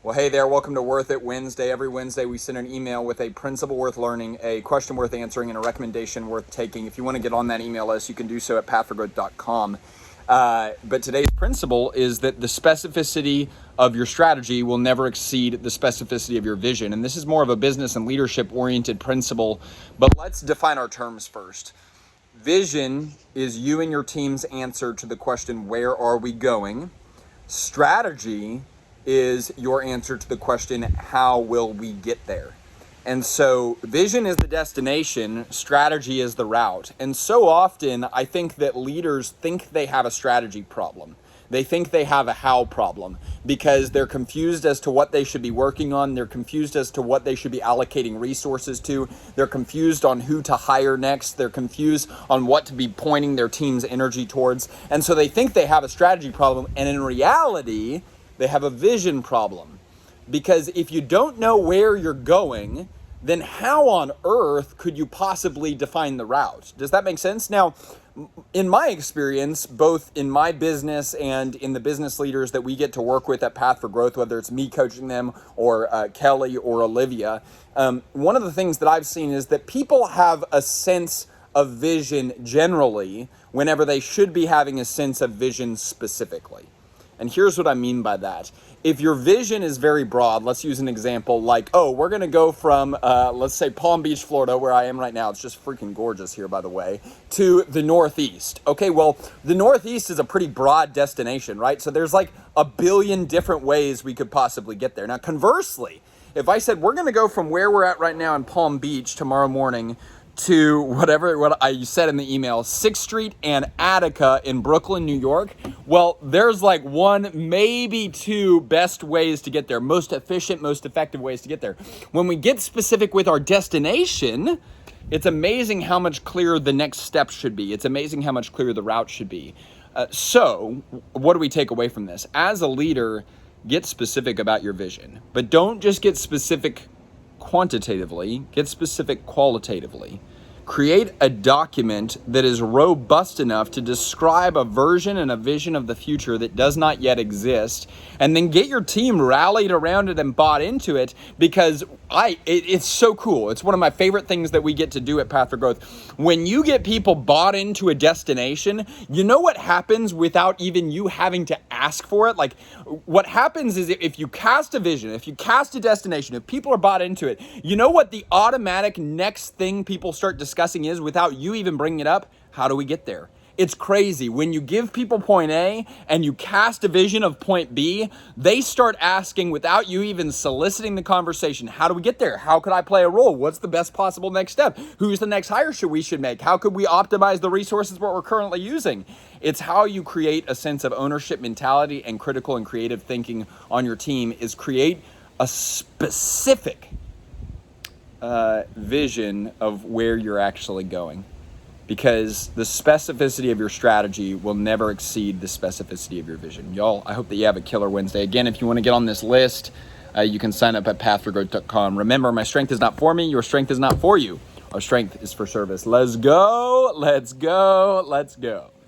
Well, hey there, welcome to Worth It Wednesday. Every Wednesday we send an email with a principle worth learning, a question worth answering, and a recommendation worth taking. If you want to get on that email list, you can do so at pathforgrowth.com. But today's principle is that the specificity of your strategy will never exceed the specificity of your vision. And this is more of a business and leadership oriented principle, but let's define our terms first. Vision is you and your team's answer to the question, where are we going? Strategy is your answer to the question, how will we get there? And so vision is the destination, strategy is the route. And so often I think that leaders think they have a strategy problem. They think they have a how problem because they're confused as to what they should be working on. They're confused as to what they should be allocating resources to. They're confused on who to hire next. They're confused on what to be pointing their team's energy towards. And so they think they have a strategy problem. And in reality, they have a vision problem, because if you don't know where you're going, then how on earth could you possibly define the route? Does that make sense? Now, in my experience, both in my business and in the business leaders that we get to work with at Path for Growth, whether it's me coaching them or Kelly or Olivia, one of the things that I've seen is that people have a sense of vision generally whenever they should be having a sense of vision specifically. And here's what I mean by that. If your vision is very broad, let's use an example like, we're going to go from, let's say Palm Beach, Florida, where I am right now. It's just freaking gorgeous here, by the way, to the Northeast. Okay, well, the Northeast is a pretty broad destination, right? So there's like a billion different ways we could possibly get there. Now, conversely, if I said we're going to go from where we're at right now in Palm Beach tomorrow morning to what I said in the email, 6th Street and Attica in Brooklyn, New York. Well, there's like one, maybe two best ways to get there, most efficient, most effective ways to get there. When we get specific with our destination, it's amazing how much clearer the next step should be. It's amazing how much clearer the route should be. So what do we take away from this? As a leader, get specific about your vision, but don't just get specific quantitatively, get specific qualitatively. Create a document that is robust enough to describe a version and a vision of the future that does not yet exist, and then get your team rallied around it and bought into it, because it's so cool. It's one of my favorite things that we get to do at Path for Growth. When you get people bought into a destination, you know what happens without even you having to ask for it? Like, what happens is if you cast a vision, if you cast a destination, if people are bought into it, you know what the automatic next thing people start discussing is without you even bringing it up? How do we get there? It's crazy. When you give people point A and you cast a vision of point B, they start asking without you even soliciting the conversation, how do we get there? How could I play a role? What's the best possible next step? Who's the next hire we should make? How could we optimize the resources what we're currently using? It's how you create a sense of ownership mentality and critical and creative thinking on your team, is create a specific vision of where you're actually going. Because the specificity of your strategy will never exceed the specificity of your vision. Y'all, I hope that you have a killer Wednesday. Again, if you want to get on this list, you can sign up at pathforgrowth.com. Remember, my strength is not for me. Your strength is not for you. Our strength is for service. Let's go. Let's go. Let's go.